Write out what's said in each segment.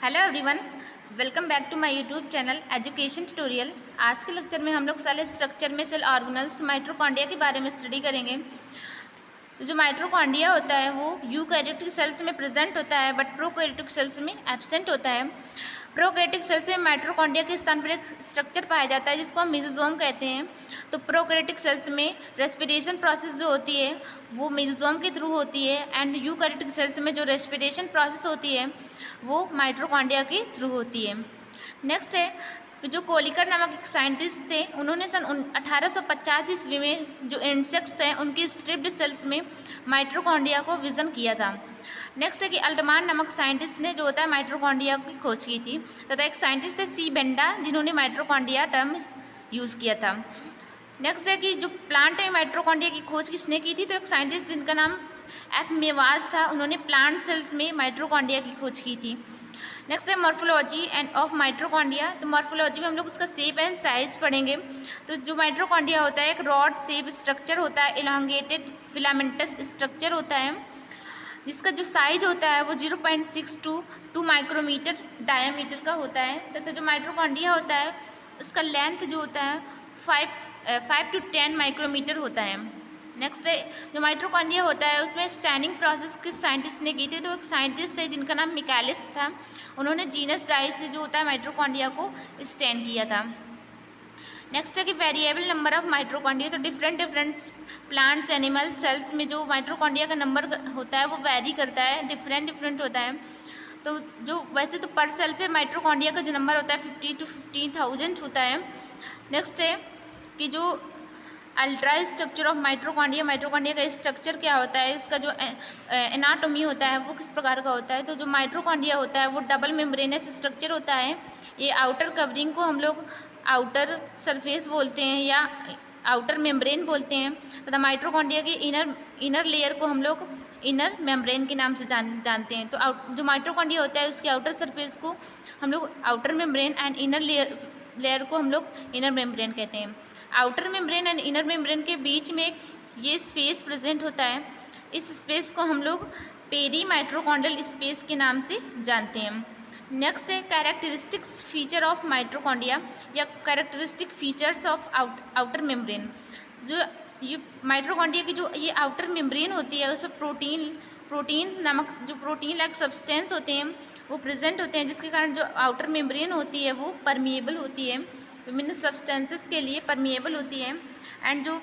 Hello everyone, welcome back to my YouTube channel education tutorial. आज के lecture में हम लोग सेल स्ट्रक्चर में सेल ऑर्गेनल्स माइटोकॉन्ड्रिया के बारे में स्टडी करेंगे। तो जो माइटोकॉन्ड्रिया होता है वो यूकैरियोटिक सेल्स में प्रेजेंट होता है बट प्रोकैरियोटिक सेल्स में एब्सेंट होता है। प्रोकैरियोटिक सेल्स में माइटोकॉन्ड्रिया के स्थान पर एक स्ट्रक्चर पाया जाता है जिसको हम मेसोसोम कहते हैं। तो प्रोकैरियोटिक सेल्स में रेस्पिरेशन प्रोसेस जो होती है वो मेसोसोम के थ्रू होती है एंड यूकैरियोटिक सेल्स में जो रेस्पिरेशन प्रोसेस होती है वो माइटोकॉन्ड्रिया के थ्रू होती है। नेक्स्ट है कि जो कोलिकर नामक एक साइंटिस्ट थे, उन्होंने सन 1850 ईस्वी में जो इंसेक्ट्स हैं उनकी स्ट्रिप्ड सेल्स में माइटोकॉन्ड्रिया को विजन किया था। नेक्स्ट है कि अल्टमान नामक साइंटिस्ट ने जो होता है माइटोकॉन्ड्रिया की खोज की थी, तथा एक साइंटिस्ट है सी बेंडा जिन्होंने माइटोकॉन्ड्रिया टर्म यूज़ किया था। नेक्स्ट है कि जो प्लांट में माइटोकॉन्ड्रिया की खोज किसने की थी, तो एक साइंटिस्ट जिनका नाम एफ मेवाज था, उन्होंने प्लांट सेल्स में माइटोकॉन्ड्रिया की खोज की थी। नेक्स्ट है मॉर्फोलॉजी एंड ऑफ माइटोकॉन्ड्रिया। तो मॉर्फोलॉजी में हम लोग उसका शेप एंड साइज पढ़ेंगे। तो जो माइटोकॉन्ड्रिया होता है एक रॉड शेप स्ट्रक्चर होता है, इलांगेटेड फिलामेंटस स्ट्रक्चर होता है जिसका जो साइज होता है वो 0.6 to 2 माइक्रोमीटर डायमीटर का होता है, तथा जो माइटोकॉन्ड्रिया होता है उसका लेंथ जो होता है 5 to 10 माइक्रोमीटर होता है। नेक्स्ट है जो माइटोकॉन्ड्रिया होता है उसमें स्टैनिंग प्रोसेस किस साइंटिस्ट ने की थी, तो एक साइंटिस्ट थे जिनका नाम मिकालिस था, उन्होंने जीनस डाई से जो होता है माइटोकॉन्ड्रिया को स्टैन किया था। नेक्स्ट है कि वेरिएबल नंबर ऑफ माइटोकॉन्ड्रिया। तो डिफरेंट प्लांट्स एनिमल सेल्स में जो माइटोकॉन्ड्रिया का नंबर होता है वो वेरी करता है, डिफरेंट होता है। तो जो वैसे तो पर सेल पे माइटोकॉन्ड्रिया का जो नंबर होता है 50 to 50,000 होता है। नेक्स्ट है कि जो अल्ट्रा स्ट्रक्चर ऑफ माइटोकॉन्ड्रिया का स्ट्रक्चर क्या होता है, इसका जो एनाटॉमी होता है वो किस प्रकार का होता है। तो जो माइटोकॉन्ड्रिया होता है वो डबल मेम्ब्रेनस स्ट्रक्चर होता है। ये आउटर कवरिंग को हम लोग आउटर सरफेस बोलते हैं या आउटर मेम्ब्रेन बोलते हैं, तथा माइटोकॉन्ड्रिया की इनर लेयर को हम लोग इनर मेम्ब्रेन के नाम से जानते हैं। तो जो माइटोकॉन्ड्रिया होता है उसके आउटर सरफेस को हम लोग outer membrane and inner layer को हम लोग इनर मेम्ब्रेन कहते हैं। Outer membrane and inner membrane के बीच में एक ये स्पेस प्रेजेंट होता है, इस स्पेस को हम लोग पेरी माइटोकॉन्ड्रियल स्पेस के नाम से जानते हैं। नेक्स्ट है कैरेक्टरिस्टिक्स फीचर ऑफ माइटोकॉन्ड्रिया या characteristic features of outer membrane. जो ये माइटोकॉन्ड्रिया की जो ये आउटर मेम्ब्रेन होती है उसमें प्रोटीन नामक जो प्रोटीन लाइक सब्सटेंस होते हैं वो प्रेजेंट होते हैं, जिसके कारण जो आउटर मेम्ब्रेन होती है वो परमिएबल होती है, विभिन्न सब्सटेंसेस के लिए परमिएबल होती है। एंड जो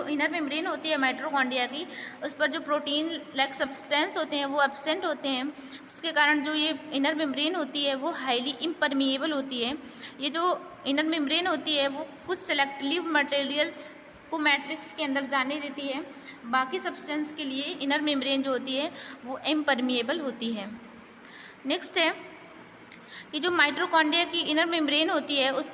इनर मेम्ब्रेन होती है माइटोकॉन्ड्रिया की उस पर जो प्रोटीन लाइक सब्सटेंस होते हैं वो एब्सेंट होते हैं, जिसके कारण जो ये इनर मेम्ब्रेन होती है वो हाईली इम्परमिएबल होती है। ये जो इनर मेम्ब्रेन होती है वो कुछ सेलेक्टिव मटेरियल्स को मैट्रिक्स के अंदर जाने देती है, बाकी सब्सटेंस के लिए इनर मेम्ब्रेन जो होती है वो इम्परमिएबल होती है। नेक्स्ट है कि जो माइटोकॉन्ड्रिया की इनर मेम्ब्रेन होती है उस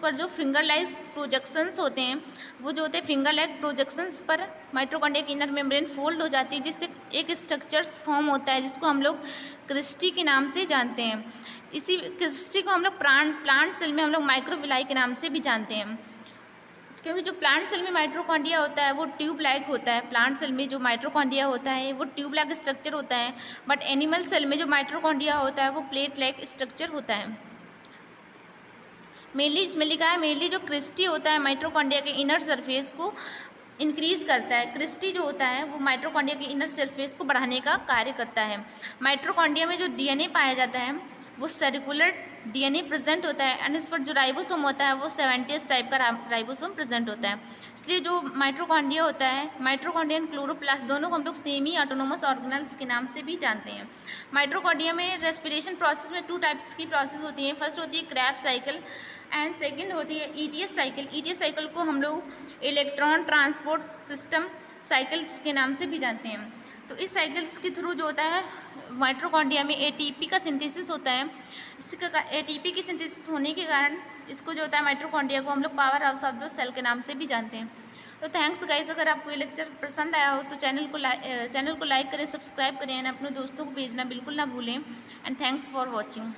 पर जो फिंगर लाइक प्रोजेक्शंस होते हैं वो जो होते हैं फिंगर लाइक प्रोजेक्शंस पर माइटोकॉन्ड्रिया की इनर मेम्ब्रेन फोल्ड हो जाती है, जिससे एक स्ट्रक्चर्स फॉर्म होता है जिसको हम लोग क्रिस्टी के नाम से जानते हैं। इसी क्रिस्टी को हम लोग प्लांट सेल में हम लोग माइक्रोविलाई के नाम से भी जानते हैं, क्योंकि जो प्लांट सेल में माइटोकॉन्ड्रिया होता है वो ट्यूब लाइक होता है। प्लांट सेल में जो माइटोकॉन्ड्रिया होता है वो ट्यूब लाइक स्ट्रक्चर होता है, बट एनिमल सेल में जो माइटोकॉन्ड्रिया होता है वो प्लेट लाइक स्ट्रक्चर होता है। मेनली इसमें लिखा है मेनली जो क्रिस्टी होता है माइटोकॉन्ड्रिया के इनर सरफेस को इंक्रीज करता है। क्रिस्टी जो होता है वो माइटोकॉन्ड्रिया के इनर सरफेस को बढ़ाने का कार्य करता है। माइटोकॉन्ड्रिया में जो डीएनए पाया जाता है वो सर्कुलर डीएनए प्रेजेंट होता है एंड इस पर जो राइबोसोम होता है वो 70s टाइप का राइबोसोम प्रेजेंट होता है। इसलिए जो माइटोकॉन्ड्रिया होता है माइटोकॉन्ड्रिया एंड क्लोरोप्लास्ट दोनों को हम लोग सेमी ऑटोनोमस ऑर्गेनल्स के नाम से भी जानते हैं। माइटोकॉन्ड्रिया में रेस्पिरेशन प्रोसेस में 2 टाइप्स की प्रोसेस होती है। फर्स्ट होती है क्रैब्स साइकिल एंड सेकेंड होती है ईटीएस साइकिल। ईटीएस साइकिल को हम लोग इलेक्ट्रॉन ट्रांसपोर्ट सिस्टम साइकिल्स के नाम से भी जानते हैं। तो इस साइकिल्स के थ्रू जो होता है माइटोकॉन्ड्रिया में एटीपी का सिंथेसिस होता है। इसका एटीपी की सिंथेसिस होने के कारण इसको जो होता है माइटोकॉन्ड्रिया को हम लोग powerhouse of the cell के नाम से भी जानते हैं। तो थैंक्स गाइस, अगर आपको ये लेक्चर पसंद आया हो तो चैनल को लाइक करें, सब्सक्राइब करें एंड अपने दोस्तों को भेजना बिल्कुल ना भूलें। And thanks for watching.